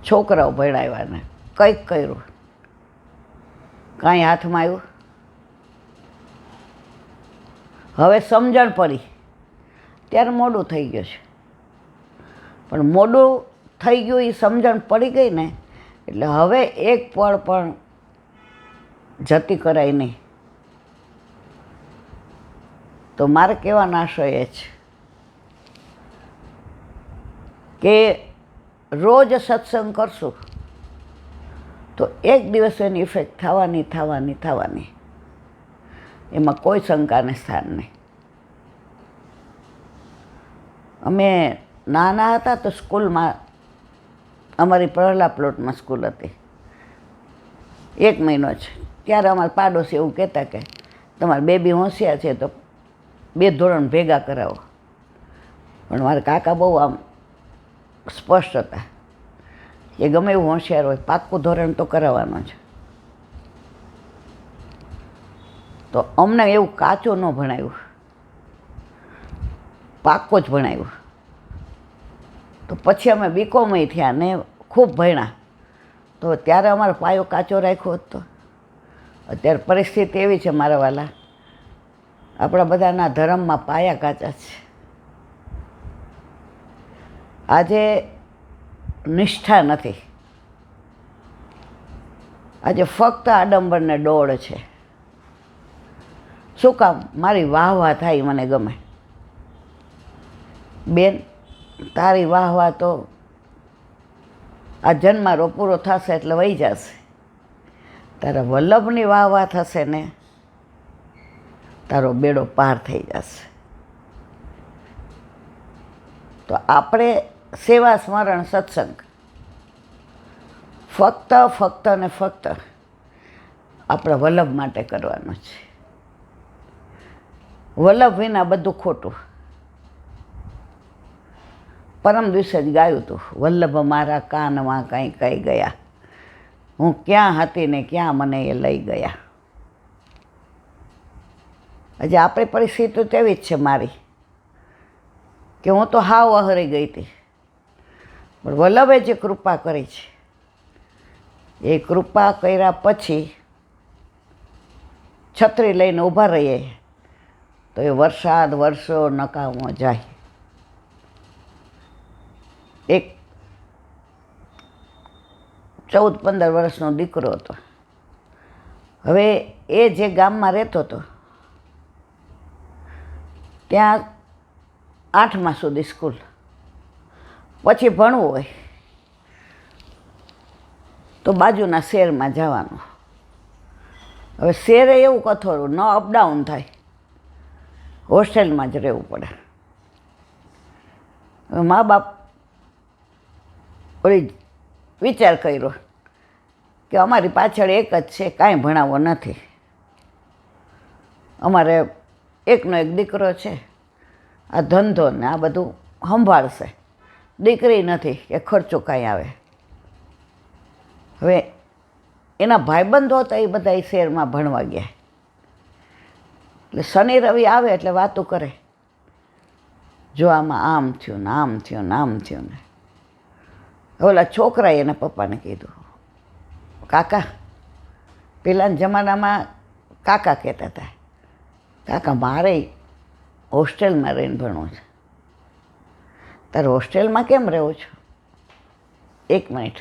છોકરાઓ ભણાવ્યા ને કંઈક કર્યું, કાંઈ હાથમાં આવ્યું. હવે સમજણ પડી ત્યારે મોડું થઈ ગયું છે. પણ મોડું થઈ ગયું એ સમજણ પડી ગઈ ને એટલે હવે એક પળ પણ જતી કરાય નહીં. તો મારે કહેવાનો આશય એ છે કે રોજ સત્સંગ કરશું તો એક દિવસ એની ઇફેક્ટ થવાની. એમાં કોઈ શંકાને સ્થાન નહીં. અમે નાના હતા તો સ્કૂલમાં, અમારી પહેલા પ્લોટમાં સ્કૂલ હતી, 1 મહિનો છે, ત્યારે અમારા પાડોશી એવું કહેતા કે તમારા બેબી હોશિયાર છે તો 2 ધોરણ ભેગા કરાવો. પણ મારા કાકા બહુ આમ સ્પષ્ટ હતા કે ગમે એવું હોશિયાર હોય પાક્કું ધોરણ તો કરાવવાનું છે. તો અમને એવું કાચું ન ભણાવ્યું, પાક્કો જ ભણાવ્યું. તો પછી અમે બીકોમ થયા ને ખૂબ ભણ્યા. તો ત્યારે અમારો પાયો કાચો રાખ્યો હતો. અત્યારે પરિસ્થિતિ એવી છે મારા વાલા, આપણા બધાના ધર્મમાં પાયા કાચા છે. આજે નિષ્ઠા નથી, આજે ફક્ત આડંબર ને ડોળ છે. શું કામ? મારી વાહ થાય મને ગમે. બેન, તારી વાહ તો આ જન્મારો પૂરો થશે એટલે વહી જશે. તારા વલ્લભની વાહ થશે ને તારો બેડો પાર થઈ જશે. તો આપણે સેવા સ્મરણ સત્સંગ ફક્ત ને ફક્ત આપણા વલ્લભ માટે કરવાનું છે. વલ્લભ વિના બધું ખોટું. પરમ દિવસે જ ગાયું હતું, વલ્લભ મારા કાનમાં કઈ ગયા, હું ક્યાં હતી ને ક્યાં મને એ લઈ ગયા. આજે આપણી પરિસ્થિતિ તો એવી જ છે મારી, કે હું તો હાવ અહરી ગઈ હતી. પણ વલ્લભે જે કૃપા કરી છે એ કૃપા કર્યા પછી છત્રી લઈને ઊભા રહીએ તો એ વરસાદ વર્ષો નકામો જાય. એક 14-15 વર્ષનો દીકરો હતો. હવે એ જે ગામમાં રહેતો હતો ત્યાં 8મા સુધી સ્કૂલ, પછી ભણવું હોય તો બાજુના શહેરમાં જવાનું. હવે શહેરે એવું કથોરું, ન અપડાઉન થાય, હોસ્ટેલમાં જ રહેવું પડે. હવે મા બાપ ઓલી વિચાર કર્યો કે અમારી પાછળ એક જ છે, કાંઈ ભણાવવો નથી. અમારે એકનો એક દીકરો છે, આ ધંધો ને આ બધું સંભાળશે. દીકરી નથી કે ખર્ચો કાંઈ આવે. હવે એના ભાઈબંધો હતા એ બધા એ શહેરમાં ભણવા ગયા. એટલે શનિ રવિ આવે એટલે વાતો કરે, જો આમાં આમ થયું ને આમ થયું ને આમ થયું ને. ઓલા છોકરાએ એના પપ્પાને કીધું, કાકા, પેલાના જમાનામાં કાકા કહેતા હતા, કાકા મારે હોસ્ટેલમાં રહીને ભણવું છે. તારે હોસ્ટેલમાં કેમ રહેવું છું? 1 મિનિટ.